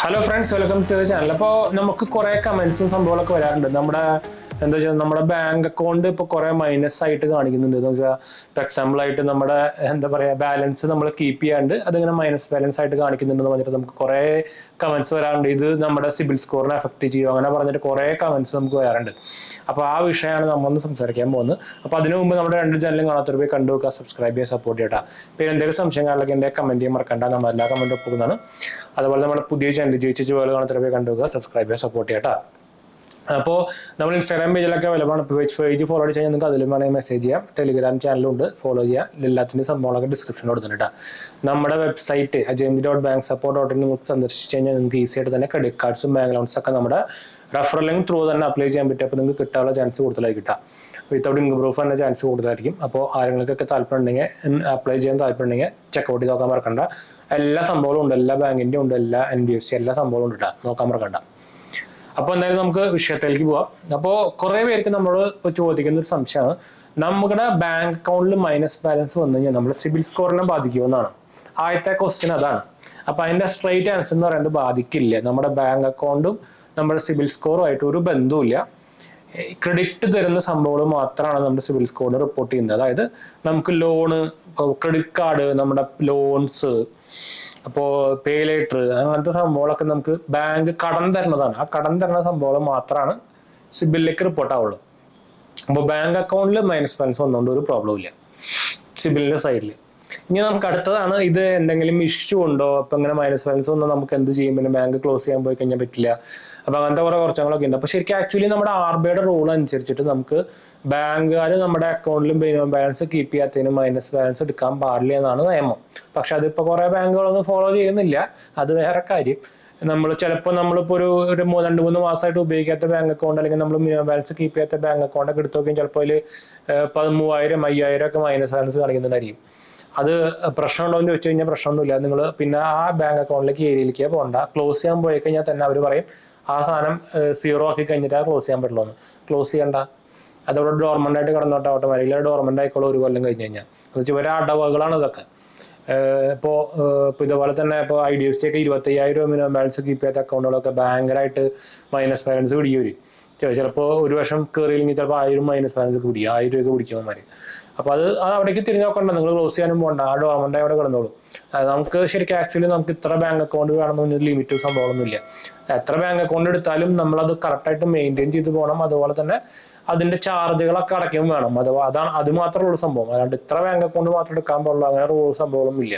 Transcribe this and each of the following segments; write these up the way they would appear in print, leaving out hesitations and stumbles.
Hello friends, welcome to the channel. അപ്പോൾ നമുക്ക് കുറേ കമൻസും സംഭവങ്ങളൊക്കെ വരാറുണ്ട്. എന്താ വെച്ചാൽ നമ്മുടെ ബാങ്ക് അക്കൗണ്ട് ഇപ്പോൾ കുറേ മൈനസ് ആയിട്ട് കാണിക്കുന്നുണ്ട്. എന്ന് വെച്ചാൽ ഇപ്പോൾ എക്സാമ്പിൾ ആയിട്ട് നമ്മുടെ എന്താ പറയുക ബാലൻസ് നമ്മൾ കീപ്പ് ചെയ്യാണ്ട് അതിങ്ങനെ മൈനസ് ബാലൻസ് ആയിട്ട് കാണിക്കുന്നുണ്ടെന്ന് പറഞ്ഞിട്ട് നമുക്ക് കുറേ കമൻസ് വരാറുണ്ട്. ഇത് നമ്മുടെ സിബിൽ സ്കോറിനെ അഫക്റ്റ് ചെയ്യും അങ്ങനെ പറഞ്ഞിട്ട് കുറേ കമൻസ് നമുക്ക് വരാറുണ്ട്. അപ്പോൾ ആ വിഷയമാണ് നമ്മളൊന്ന് സംസാരിക്കാൻ പോകുന്നത്. അപ്പോൾ അതിനു മുമ്പ് നമ്മുടെ രണ്ട് ചാനലും കാണാത്തൊരു പോയി കണ്ടു നോക്കുക, സബ്സ്ക്രൈബ് ചെയ്യുക, സപ്പോർട്ട് ചെയ്യട്ടാ. പിന്നെ എന്തെങ്കിലും സംശയങ്ങളിലൊക്കെ എൻ്റെ കമൻറ്റ് ചെയ്യാൻ മറക്കണ്ട, നമ്മൾ എല്ലാ കമൻറ്റും ഒപ്പുന്നതാണ്. അതുപോലെ നമ്മുടെ പുതിയ ചാനൽ ജയിച്ചു പോലെ കാണാത്തൊരു പോയി കണ്ടു നോക്കുക, സബ്സ്ക്രൈബ് ചെയ്യുക, സപ്പോർട്ട് ചെയ്യട്ടാ. അപ്പോൾ നമ്മൾ ഇൻസ്റ്റാഗ്രാം പേജിലൊക്കെ അവൈലബിൾ ആണ്. പേജ് ഫോളോ ചെയ്ത് കഴിഞ്ഞാൽ നിങ്ങൾക്ക് അതിലും വേണമെങ്കിൽ മെസ്സേജ് ചെയ്യാം. ടെലിഗ്രാം ചാനലുണ്ട്, ഫോളോ ചെയ്യാം. എല്ലാത്തിൻ്റെ സംഭവങ്ങളൊക്കെ ഡിസ്ക്രിപ്ഷനിൽ കൊടുത്തിട്ടാ. നമ്മുടെ വെബ്സൈറ്റ് ajmd.banksupport.in നിങ്ങൾക്ക് സന്ദർശിച്ച് കഴിഞ്ഞാൽ നിങ്ങൾക്ക് ഈസി ആയിട്ട് തന്നെ ക്രെഡിറ്റ് കാർഡ്സും ബാങ്ക് ലോൺസും ഒക്കെ നമ്മുടെ റെഫറൽ ലിങ്ക് ത്രൂ തന്നെ അപ്ലൈ ചെയ്യാൻ പറ്റും. അപ്പോൾ നിങ്ങൾക്ക് കിട്ടാനുള്ള ചാൻസ് കൂടുതലായിരിക്കും കിട്ടാം. വിത്തൗട്ട് ഇൻകം പ്രൂഫ് തന്നെ ചാൻസ് കൂടുതലായിരിക്കും. അപ്പോൾ ആരെങ്കിലൊക്കെ താല്പര്യം ഉണ്ടെങ്കിൽ അപ്ലൈ ചെയ്യാൻ താല്പര്യം ഉണ്ടെങ്കിൽ ചെക്കൗട്ട് ചെയ്ത് നോക്കാൻ മറക്കണ്ട. എല്ലാ സംഭവങ്ങളും ഉണ്ട്, എല്ലാ ബാങ്കിൻ്റെ ഉണ്ട്, എല്ലാ NBFC എല്ലാ സംഭവങ്ങളും ഉണ്ട് കേട്ടോ, നോക്കാൻ മറക്കണ്ട. അപ്പോൾ എന്തായാലും നമുക്ക് വിഷയത്തിലേക്ക് പോവാം. അപ്പോൾ കുറേ പേർക്ക് നമ്മൾ ഇപ്പോൾ ചോദിക്കുന്ന ഒരു സംശയമാണ്, നമ്മുടെ ബാങ്ക് അക്കൗണ്ടിൽ മൈനസ് ബാലൻസ് വന്നു കഴിഞ്ഞാൽ നമ്മുടെ സിബിൽ സ്കോറിനെ ബാധിക്കുമെന്നാണ് ആദ്യത്തെ ക്വസ്റ്റ്യൻ. അതാണ്. അപ്പോൾ അതിൻ്റെ സ്ട്രൈറ്റ് ആൻസർ എന്ന് പറയുന്നത് ബാധിക്കില്ല. നമ്മുടെ ബാങ്ക് അക്കൗണ്ടും നമ്മുടെ സിബിൽ സ്കോറുമായിട്ട് ഒരു ബന്ധവുമില്ല. ക്രെഡിറ്റ് തരുന്ന സംഭവങ്ങൾ മാത്രമാണ് നമ്മുടെ സിബിൽ സ്കോറിന് റിപ്പോർട്ട് ചെയ്യുന്നത്. അതായത് നമുക്ക് ലോണ്, ക്രെഡിറ്റ് കാർഡ്, നമ്മുടെ ലോൺസ്, അപ്പോൾ പേ ലേറ്റർ, അങ്ങനത്തെ സംഭവങ്ങളൊക്കെ നമുക്ക് ബാങ്ക് കടം തരുന്നതാണ്. ആ കടം തരുന്ന സംഭവങ്ങൾ മാത്രമാണ് സിബിലിലേക്ക് റിപ്പോർട്ട് ആവുള്ളൂ. അപ്പോൾ ബാങ്ക് അക്കൗണ്ടിൽ മൈനസ് ബാലൻസ് വന്നുകൊണ്ട് ഒരു പ്രോബ്ലം ഇല്ല സിബിലിൻ്റെ സൈഡിൽ. ഇനി നമുക്ക് അടുത്തതാണ്, ഇത് എന്തെങ്കിലും ഇഷ്യൂ ഉണ്ടോ, അപ്പം ഇങ്ങനെ മൈനസ് ബാലൻസ് വന്നാൽ നമുക്ക് എന്ത് ചെയ്യും, പിന്നെ ബാങ്ക് ക്ലോസ് ചെയ്യാൻ പോയി കഴിഞ്ഞാൽ പറ്റില്ല. അപ്പം അങ്ങനത്തെ കുറേ കുറച്ചങ്ങളൊക്കെ ഉണ്ട്. അപ്പോൾ ശരിക്കും ആക്ച്വലി നമ്മുടെ RBIയുടെ റൂൾ അനുസരിച്ചിട്ട് നമുക്ക് ബാങ്കുകാർ നമ്മുടെ അക്കൗണ്ടിലും മിനിമം ബാലൻസ് കീപ്പ് ചെയ്യാത്തതിന് മൈനസ് ബാലൻസ് എടുക്കാൻ പാടില്ല എന്നാണ് നിയമം. പക്ഷെ അതിപ്പോൾ കുറേ ബാങ്കുകളൊന്നും ഫോളോ ചെയ്യുന്നില്ല, അത് വേറെ കാര്യം. നമ്മളിപ്പോൾ ഒരു 2-3 മാസമായിട്ട് ഉപയോഗിക്കാത്ത ബാങ്ക് അക്കൗണ്ട്, അല്ലെങ്കിൽ നമ്മൾ മിനിമം ബാലൻസ് കീപ്പ് ചെയ്യാത്ത ബാങ്ക് അക്കൗണ്ടൊക്കെ എടുത്തു നോക്കിയാൽ ചിലപ്പോൾ അതിൽ 3000-5000 ഒക്കെ മൈനസ് ബാലൻസ് കാണിക്കുന്നുണ്ടായിരിക്കും. അത് പ്രശ്നമുണ്ടോ എന്ന് ചോദിച്ചു കഴിഞ്ഞാൽ പ്രശ്നമൊന്നുമില്ല. നിങ്ങൾ പിന്നെ ആ ബാങ്ക് അക്കൗണ്ടിലേക്ക് ഏരിയയിലേക്ക് പോകണ്ട. ക്ലോസ് ചെയ്യാൻ പോയി കഴിഞ്ഞാൽ തന്നെ അവർ പറയും ആ സാധനം 0 ആക്കി കഴിഞ്ഞിട്ട് ക്ലോസ് ചെയ്യാൻ പറ്റുള്ളൂ എന്ന്. ക്ലോസ് ചെയ്യണ്ട, അതവിടെ ഡോർമെന്റ് ആയിട്ട് കിടന്നോട്ടെ, ഓട്ടോമാറ്റിക്കലി ഡോർമെന്റ് ആയിക്കോളും 1 കൊല്ലം കഴിഞ്ഞ് കഴിഞ്ഞാൽ. അത് വെച്ചാൽ ഇവരെ അടവുകളാണ് ഇതൊക്കെ. ഇപ്പോൾ ഇതുപോലെ തന്നെ ഇപ്പോൾ IDFC ഒക്കെ 25,000 രൂപ മിനിമം ബാലൻസ് കീപ്പ് ചെയ്യാത്ത അക്കൗണ്ടുകളൊക്കെ ഭയങ്കരമായിട്ട് മൈനസ് ബാലൻസ് പിടിക്കും. ചിലപ്പോൾ ഒരു വർഷം കയറിയില്ലെങ്കിൽ ചിലപ്പോൾ 1000 മൈനസ് ബാലൻസ് ഒക്കെ പിടിക്കും, 1000 രൂപ പിടിക്കുമ്പോൾ. അപ്പോൾ അത് അവിടേക്ക് തിരിഞ്ഞു നോക്കണ്ട, നിങ്ങൾ ക്ലോസ് ചെയ്യാനും പോകണ്ട, ആ ഡോർമെന്റ് അവിടെ കിടന്നോളൂ. നമുക്ക് ശരിക്കും ആക്ച്വലി നമുക്ക് ഇത്ര ബാങ്ക് അക്കൗണ്ട് വേണമെന്ന് ലിമിറ്റ് സംഭവമൊന്നുമില്ല. എത്ര ബാങ്ക് അക്കൗണ്ട് എടുത്താലും നമ്മളത് കറക്റ്റായിട്ട് മെയിൻറ്റെയിൻ ചെയ്ത് പോകണം. അതുപോലെ തന്നെ അതിന്റെ ചാർജുകളൊക്കെ അടയ്ക്കും വേണം. അത് മാത്രമുള്ള സംഭവം. അല്ലാണ്ട് ഇത്ര ബാങ്ക് അക്കൗണ്ട് മാത്രം എടുക്കാൻ പാടുള്ളൂ അങ്ങനെ റൂൾ സംഭവമൊന്നും ഇല്ല.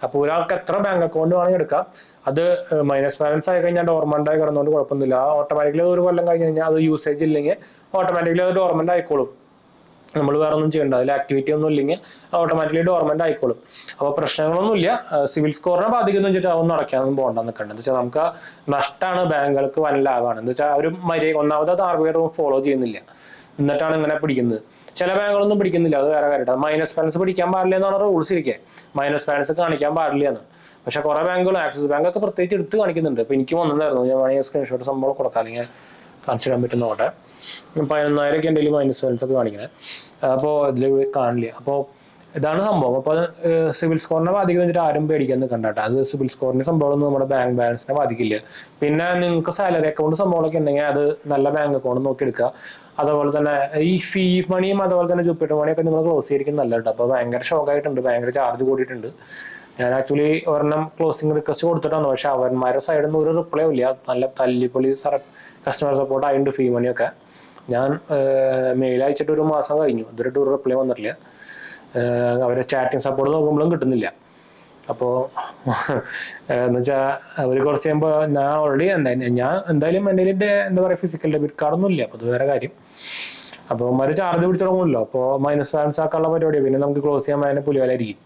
അപ്പോൾ ഒരാൾക്ക് എത്ര ബാങ്ക് അക്കൗണ്ട് വേണമെങ്കിൽ എടുക്കാം. അത് മൈനസ് ബാലൻസ് ആയി കഴിഞ്ഞാൽ ഡോർമെന്റ് ആയി കിടന്നുകൊണ്ട് കുഴപ്പമൊന്നുമില്ല. ഓട്ടോമാറ്റിക്കലി 1 കൊല്ലം കഴിഞ്ഞ് കഴിഞ്ഞാൽ അത് യൂസേജ് ഇല്ലെങ്കിൽ ഓട്ടോമാറ്റിക്കലി അത് ഡോർമെന്റ് ആയിക്കോളും. നമ്മൾ വേറെ ഒന്നും ചെയ്യണ്ട, അതിൽ ആക്ടിവിറ്റി ഒന്നും ഇല്ലെങ്കിൽ ഓട്ടോമാറ്റിക്കലി ഡോർമെന്റ് ആയിക്കോളും. അപ്പോൾ പ്രശ്നങ്ങളൊന്നുമില്ല. സിവിൽ സ്കോറിനെ ബാധിക്കുന്ന വെച്ചിട്ട് അതൊന്നും അടയ്ക്കാനൊന്നും പോകണ്ട നിൽക്കേണ്ടത്. എന്ന് വെച്ചാൽ നമുക്ക് നഷ്ടമാണ്, ബാങ്കുകൾക്ക് വൻ ലാഭമാണ്. എന്ന് വെച്ചാൽ അവർ ഒന്നാമത് RBI റൂൾ ഫോളോ ചെയ്യുന്നില്ല, എന്നിട്ടാണ് ഇങ്ങനെ പിടിക്കുന്നത്. ചില ബാങ്കുകളൊന്നും പിടിക്കുന്നില്ല, അത് വേറെ കാര്യമാണ്. മൈനസ് ബാലൻസ് പിടിക്കാൻ പാടില്ല എന്നാണ് റൂൾസ് ഇരിക്കുക, മൈനസ് ബാലൻസ് കാണിക്കാൻ പാടില്ല എന്ന്. പക്ഷെ കുറെ ബാങ്കുകൾ, ആക്സിസ് ബാങ്ക് ഒക്കെ പ്രത്യേകിച്ച് എടുത്ത് കാണിക്കുന്നുണ്ട്. ഇപ്പൊ എനിക്ക് വന്നിട്ടുണ്ടായിരുന്നു, ഞാൻ വേണമെങ്കിൽ സ്ക്രീൻഷോട്ട് സംഭവം കൊടുക്കാം, അല്ലെങ്കിൽ കാണിച്ചിടാൻ പറ്റുന്നോട്ടെ. 11,000 എൻ്റെ മൈനസ് ബാലൻസ് ഒക്കെ കാണിക്കണേ. അപ്പോൾ ഇതിൽ കാണില്ല. അപ്പോൾ ഇതാണ് സംഭവം. അപ്പോൾ സിവിൽ സ്കോറിനെ ബാധിക്കുന്ന വെച്ചിട്ട് ആരും പേടിക്കാൻ നിൽക്കണ്ടട്ടെ. അത് സിവിൽ സ്കോറിന്റെ സംഭവമൊന്നും നമ്മുടെ ബാങ്ക് ബാലൻസിനെ ബാധിക്കില്ല. പിന്നെ നിങ്ങൾക്ക് സാലറി അക്കൗണ്ട് സംഭവങ്ങളൊക്കെ ഉണ്ടെങ്കിൽ അത് നല്ല ബാങ്ക് അക്കൗണ്ട് നോക്കി എടുക്കുക. അതുപോലെ തന്നെ ഈ ഫീ മണിയും അതുപോലെ തന്നെ ജൂപ്പിറ്റർ മണിയൊക്കെ നിങ്ങൾ ക്ലോസ് ചെയ്തിരിക്കും നല്ല കേട്ടോ. അപ്പോൾ ഭയങ്കര ഷോക്കായിട്ടുണ്ട്, ഭയങ്കര ചാർജ് കൂടിയിട്ടുണ്ട്. ഞാൻ ആക്ച്വലി ഒരെണ്ണം ക്ലോസിംഗ് റിക്വസ്റ്റ് കൊടുത്തിട്ടാണ്, പക്ഷെ അവന്മാരുടെ സൈഡിൽ നിന്ന് ഒരു റിപ്ലൈ ഇല്ല. നല്ല തല്ലിപ്പൊളി കസ്റ്റമർ സപ്പോർട്ട് ആയിട്ടുണ്ട് ഫീ മണിയൊക്കെ. ഞാൻ മെയിൽ അയച്ചിട്ട് 1 മാസം കഴിഞ്ഞു, ഇതുവരെ ഒരു റിപ്ലൈ വന്നിട്ടില്ല. അവരെ ചാറ്റിങ് സപ്പോർട്ട് നോക്കുമ്പോഴും കിട്ടുന്നില്ല. അപ്പോൾ എന്ന് വെച്ചാൽ അവർ കുറച്ച് കഴിയുമ്പോൾ ഞാൻ ഓൾറെഡി എന്തായാലും എൻ്റെ എന്താ പറയുക ഫിസിക്കൽ ഡെബിറ്റ് കാർഡൊന്നും ഇല്ല. അപ്പോൾ അത് വേറെ കാര്യം. അപ്പോൾ അവന്മാർ ചാർജ് പിടിച്ചു തുടങ്ങുമല്ലോ. അപ്പോൾ മൈനസ് ബാലൻസ് ആക്കാനുള്ള പരിപാടിയാണ്. പിന്നെ നമുക്ക് ക്ലോസ് ചെയ്യാൻ അതിനെ പുലിവലായിരിക്കും.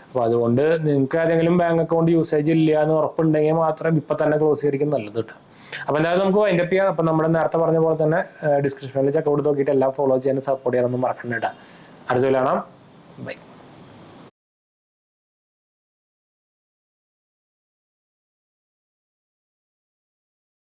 അപ്പോൾ അതുകൊണ്ട് നിങ്ങൾക്ക് ഏതെങ്കിലും ബാങ്ക് അക്കൗണ്ട് യൂസേജ് ഇല്ല എന്ന് ഉറപ്പുണ്ടെങ്കിൽ മാത്രം ഇപ്പം തന്നെ ക്ലോസ് ചെയ്തിരിക്കും നല്ലത് കേട്ടോ. അപ്പോൾ എന്തായാലും നമുക്ക് വൈൻഡപ്പ് ചെയ്യാം. അപ്പം നമ്മൾ നേരത്തെ പറഞ്ഞ പോലെ തന്നെ ഡിസ്ക്രിപ്ഷനിൽ ചെക്കൗട്ട് നോക്കിയിട്ട് എല്ലാം ഫോളോ ചെയ്യാനും സപ്പോർട്ട് ചെയ്യാനൊന്നും മറക്കണ്ട കേട്ടോ. അടുത്ത കാണാം. ബൈ.